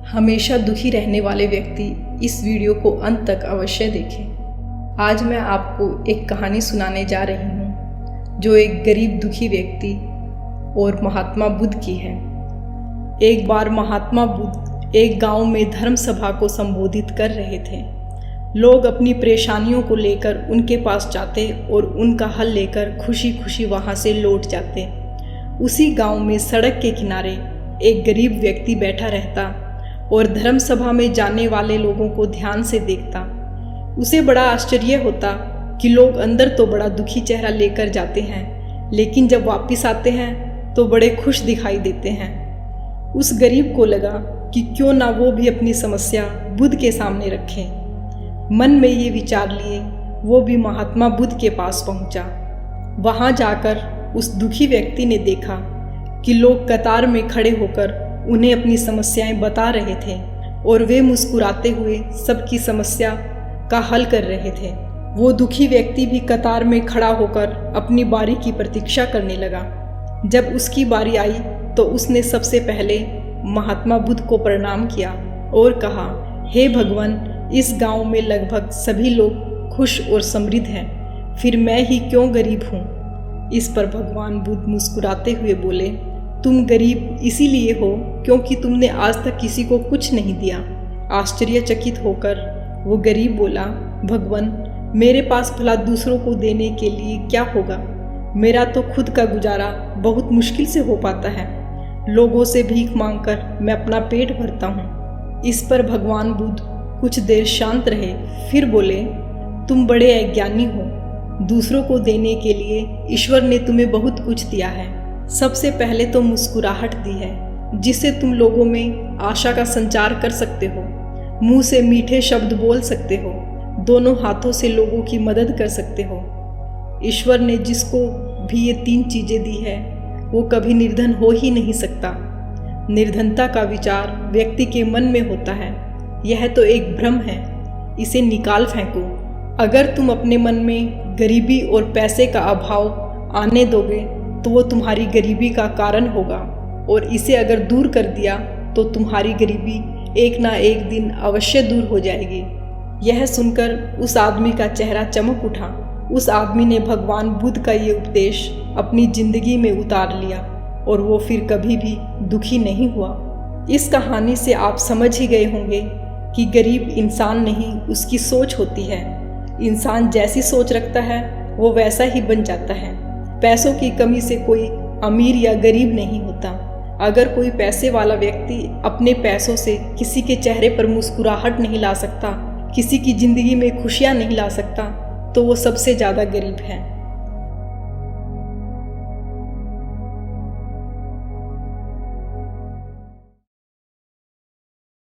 हमेशा दुखी रहने वाले व्यक्ति इस वीडियो को अंत तक अवश्य देखें। आज मैं आपको एक कहानी सुनाने जा रही हूँ जो एक गरीब दुखी व्यक्ति और महात्मा बुद्ध की है। एक बार महात्मा बुद्ध एक गांव में धर्म सभा को संबोधित कर रहे थे। लोग अपनी परेशानियों को लेकर उनके पास जाते और उनका हल लेकर खुशी खुशी वहाँ से लौट जाते। उसी गांव में सड़क के किनारे एक गरीब व्यक्ति बैठा रहता और धर्म सभा में जाने वाले लोगों को ध्यान से देखता। उसे बड़ा आश्चर्य होता कि लोग अंदर तो बड़ा दुखी चेहरा लेकर जाते हैं, लेकिन जब वापस आते हैं तो बड़े खुश दिखाई देते हैं। उस गरीब को लगा कि क्यों ना वो भी अपनी समस्या बुद्ध के सामने रखे। मन में ये विचार लिए वो भी महात्मा बुद्ध के पास पहुंचा। वहां जाकर उस दुखी व्यक्ति ने देखा कि लोग कतार में खड़े होकर उन्हें अपनी समस्याएं बता रहे थे और वे मुस्कुराते हुए सबकी समस्या का हल कर रहे थे। वो दुखी व्यक्ति भी कतार में खड़ा होकर अपनी बारी की प्रतीक्षा करने लगा। जब उसकी बारी आई तो उसने सबसे पहले महात्मा बुद्ध को प्रणाम किया और कहा, हे भगवान, इस गांव में लगभग सभी लोग खुश और समृद्ध हैं, फिर मैं ही क्यों गरीब हूँ। इस पर भगवान बुद्ध मुस्कुराते हुए बोले, तुम गरीब इसीलिए हो क्योंकि तुमने आज तक किसी को कुछ नहीं दिया। आश्चर्यचकित होकर वो गरीब बोला, भगवान, मेरे पास भला दूसरों को देने के लिए क्या होगा। मेरा तो खुद का गुजारा बहुत मुश्किल से हो पाता है। लोगों से भीख मांगकर मैं अपना पेट भरता हूँ। इस पर भगवान बुद्ध कुछ देर शांत रहे, फिर बोले, तुम बड़े अज्ञानी हो। दूसरों को देने के लिए ईश्वर ने तुम्हें बहुत कुछ दिया है। सबसे पहले तो मुस्कुराहट दी है जिससे तुम लोगों में आशा का संचार कर सकते हो, मुंह से मीठे शब्द बोल सकते हो, दोनों हाथों से लोगों की मदद कर सकते हो। ईश्वर ने जिसको भी ये 3 चीजें दी है वो कभी निर्धन हो ही नहीं सकता। निर्धनता का विचार व्यक्ति के मन में होता है। यह तो एक भ्रम है, इसे निकाल फेंको। अगर तुम अपने मन में गरीबी और पैसे का अभाव आने दोगे तो वो तुम्हारी गरीबी का कारण होगा, और इसे अगर दूर कर दिया तो तुम्हारी गरीबी एक ना एक दिन अवश्य दूर हो जाएगी। यह सुनकर उस आदमी का चेहरा चमक उठा। उस आदमी ने भगवान बुद्ध का ये उपदेश अपनी जिंदगी में उतार लिया और वो फिर कभी भी दुखी नहीं हुआ। इस कहानी से आप समझ ही गए होंगे कि गरीब इंसान नहीं, उसकी सोच होती है। इंसान जैसी सोच रखता है वो वैसा ही बन जाता है। पैसों की कमी से कोई अमीर या गरीब नहीं होता। अगर कोई पैसे वाला व्यक्ति अपने पैसों से किसी के चेहरे पर मुस्कुराहट नहीं ला सकता, किसी की जिंदगी में खुशियां नहीं ला सकता, तो वो सबसे ज़्यादा गरीब है।